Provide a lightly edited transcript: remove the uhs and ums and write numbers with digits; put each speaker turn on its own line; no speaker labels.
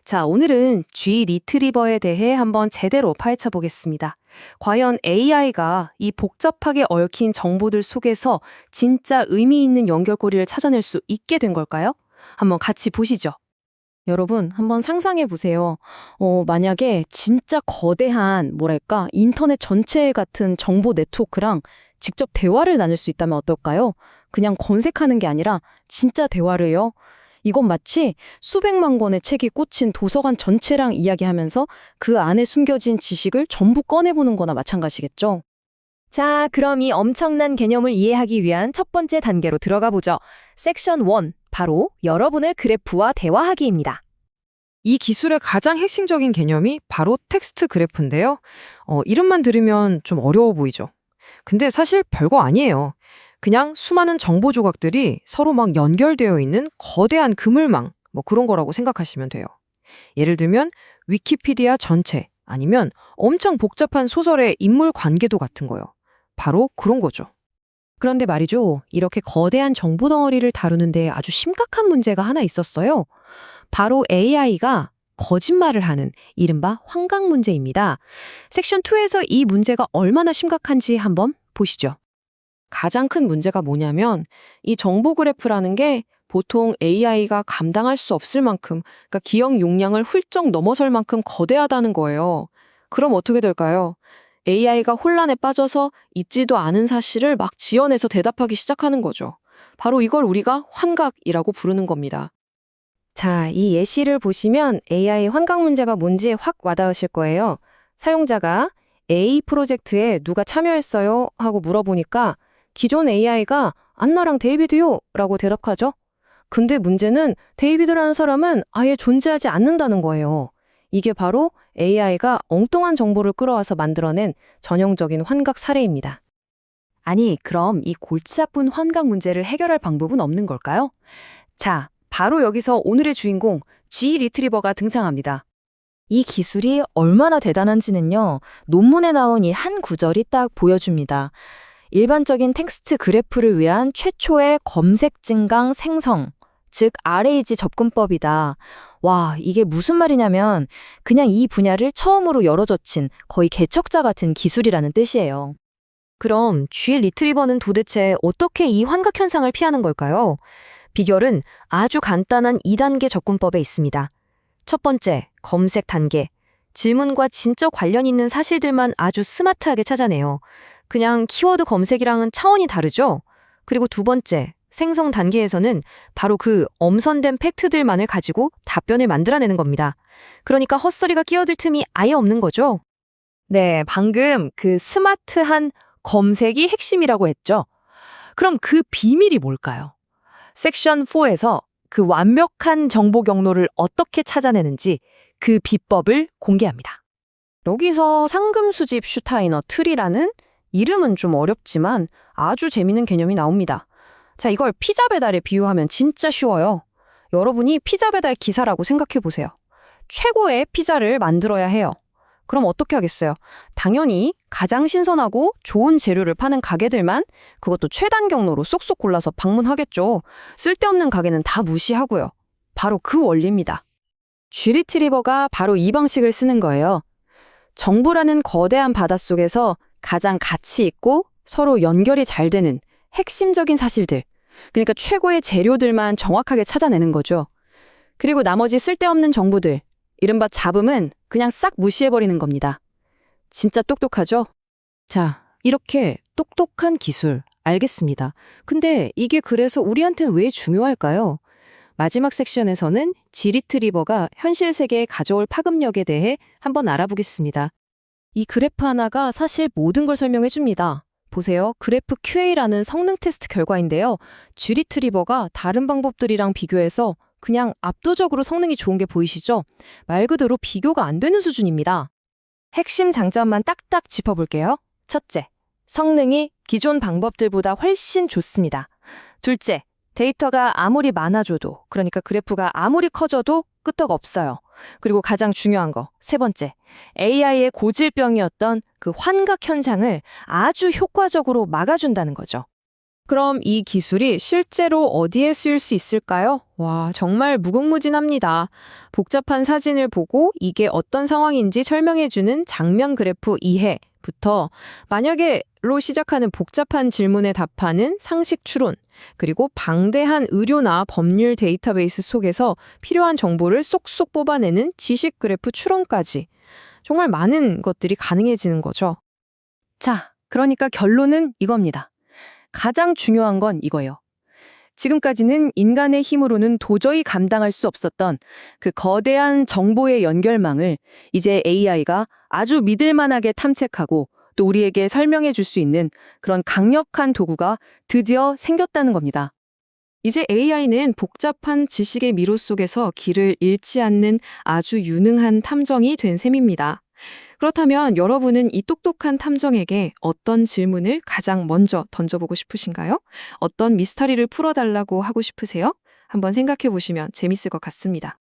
자, 오늘은 G 리트리버에 대해 한번 제대로 파헤쳐 보겠습니다. 과연 AI가 이 복잡하게 얽힌 정보들 속에서 진짜 의미 있는 연결고리를 찾아낼 수 있게 된 걸까요? 한번 같이 보시죠.
여러분, 한번 상상해 보세요. 만약에 진짜 거대한, 인터넷 전체 같은 정보 네트워크랑 직접 대화를 나눌 수 있다면 어떨까요? 그냥 검색하는 게 아니라 진짜 대화를요. 이건 마치 수백만 권의 책이 꽂힌 도서관 전체랑 이야기하면서 그 안에 숨겨진 지식을 전부 꺼내보는 거나 마찬가지겠죠.
자, 그럼 이 엄청난 개념을 이해하기 위한 첫 번째 단계로 들어가 보죠. 섹션 1, 바로 여러분의 그래프와 대화하기입니다.
이 기술의 가장 핵심적인 개념이 바로 텍스트 그래프인데요. 이름만 들으면 좀 어려워 보이죠. 근데 사실 별거 아니에요. 그냥 수많은 정보 조각들이 서로 막 연결되어 있는 거대한 그물망, 그런 거라고 생각하시면 돼요. 예를 들면 위키피디아 전체, 아니면 엄청 복잡한 소설의 인물 관계도 같은 거요. 바로 그런 거죠.
그런데 말이죠. 이렇게 거대한 정보 덩어리를 다루는데 아주 심각한 문제가 하나 있었어요. 바로 AI가 거짓말을 하는 이른바 환각 문제입니다. 섹션 2에서 이 문제가 얼마나 심각한지 한번 보시죠.
가장 큰 문제가 뭐냐면 이 정보 그래프라는 게 보통 AI가 감당할 수 없을 만큼, 그러니까 기억 용량을 훌쩍 넘어설 만큼 거대하다는 거예요. 그럼 어떻게 될까요? AI가 혼란에 빠져서 있지도 않은 사실을 막 지어내서 대답하기 시작하는 거죠. 바로 이걸 우리가 환각이라고 부르는 겁니다.
자, 이 예시를 보시면 AI 환각 문제가 뭔지 확 와닿으실 거예요. 사용자가 A 프로젝트에 누가 참여했어요? 하고 물어보니까 기존 AI가 안나랑 데이비드요! 라고 대답하죠. 근데 문제는 데이비드라는 사람은 아예 존재하지 않는다는 거예요. 이게 바로 AI가 엉뚱한 정보를 끌어와서 만들어낸 전형적인 환각 사례입니다.
아니, 그럼 이 골치 아픈 환각 문제를 해결할 방법은 없는 걸까요? 자, 바로 여기서 오늘의 주인공 G 리트리버가 등장합니다. 이 기술이 얼마나 대단한지는요, 논문에 나온 이 한 구절이 딱 보여줍니다. 일반적인 텍스트 그래프를 위한 최초의 검색 증강 생성, 즉 RAG 접근법이다. 와, 이게 무슨 말이냐면 그냥 이 분야를 처음으로 열어젖힌 거의 개척자 같은 기술이라는 뜻이에요. 그럼 G 리트리버는 도대체 어떻게 이 환각 현상을 피하는 걸까요? 비결은 아주 간단한 2단계 접근법에 있습니다. 첫 번째, 검색 단계. 질문과 진짜 관련 있는 사실들만 아주 스마트하게 찾아내요. 그냥 키워드 검색이랑은 차원이 다르죠? 그리고 두 번째, 생성 단계에서는 바로 그 엄선된 팩트들만을 가지고 답변을 만들어내는 겁니다. 그러니까 헛소리가 끼어들 틈이 아예 없는 거죠.
네, 방금 그 스마트한 검색이 핵심이라고 했죠. 그럼 그 비밀이 뭘까요? 섹션 4에서 그 완벽한 정보 경로를 어떻게 찾아내는지 그 비법을 공개합니다.
여기서 상금 수집 슈타이너 트리라는 이름은 좀 어렵지만 아주 재밌는 개념이 나옵니다. 자, 이걸 피자 배달에 비유하면 진짜 쉬워요. 여러분이 피자 배달 기사라고 생각해 보세요. 최고의 피자를 만들어야 해요. 그럼 어떻게 하겠어요? 당연히 가장 신선하고 좋은 재료를 파는 가게들만, 그것도 최단 경로로 쏙쏙 골라서 방문하겠죠. 쓸데없는 가게는 다 무시하고요. 바로 그 원리입니다. G리트리버가 바로 이 방식을 쓰는 거예요. 정보라는 거대한 바닷속에서 가장 가치 있고 서로 연결이 잘 되는 핵심적인 사실들, 그러니까 최고의 재료들만 정확하게 찾아내는 거죠. 그리고 나머지 쓸데없는 정보들, 이른바 잡음은 그냥 싹 무시해버리는 겁니다. 진짜 똑똑하죠?
자, 이렇게 똑똑한 기술, 알겠습니다. 근데 이게 그래서 우리한테는 왜 중요할까요? 마지막 섹션에서는 G 리트리버가 현실 세계에 가져올 파급력에 대해 한번 알아보겠습니다.
이 그래프 하나가 사실 모든 걸 설명해 줍니다. 보세요. 그래프 QA라는 성능 테스트 결과인데요. G리트리버가 다른 방법들이랑 비교해서 그냥 압도적으로 성능이 좋은 게 보이시죠? 말 그대로 비교가 안 되는 수준입니다. 핵심 장점만 딱딱 짚어볼게요. 첫째, 성능이 기존 방법들보다 훨씬 좋습니다. 둘째, 데이터가 아무리 많아져도, 그러니까 그래프가 아무리 커져도 끄떡 없어요. 그리고 가장 중요한 거, 세 번째, AI의 고질병이었던 그 환각 현상을 아주 효과적으로 막아준다는 거죠. 그럼 이 기술이 실제로 어디에 쓰일 수 있을까요? 와, 정말 무궁무진합니다. 복잡한 사진을 보고 이게 어떤 상황인지 설명해주는 장면 그래프 이해부터 만약에로 시작하는 복잡한 질문에 답하는 상식 추론, 그리고 방대한 의료나 법률 데이터베이스 속에서 필요한 정보를 쏙쏙 뽑아내는 지식 그래프 추론까지 정말 많은 것들이 가능해지는 거죠.
자, 그러니까 결론은 이겁니다. 가장 중요한 건 이거예요. 지금까지는 인간의 힘으로는 도저히 감당할 수 없었던 그 거대한 정보의 연결망을 이제 AI가 아주 믿을만하게 탐색하고 또 우리에게 설명해 줄 수 있는 그런 강력한 도구가 드디어 생겼다는 겁니다.
이제 AI는 복잡한 지식의 미로 속에서 길을 잃지 않는 아주 유능한 탐정이 된 셈입니다. 그렇다면 여러분은 이 똑똑한 탐정에게 어떤 질문을 가장 먼저 던져보고 싶으신가요? 어떤 미스터리를 풀어달라고 하고 싶으세요? 한번 생각해 보시면 재밌을 것 같습니다.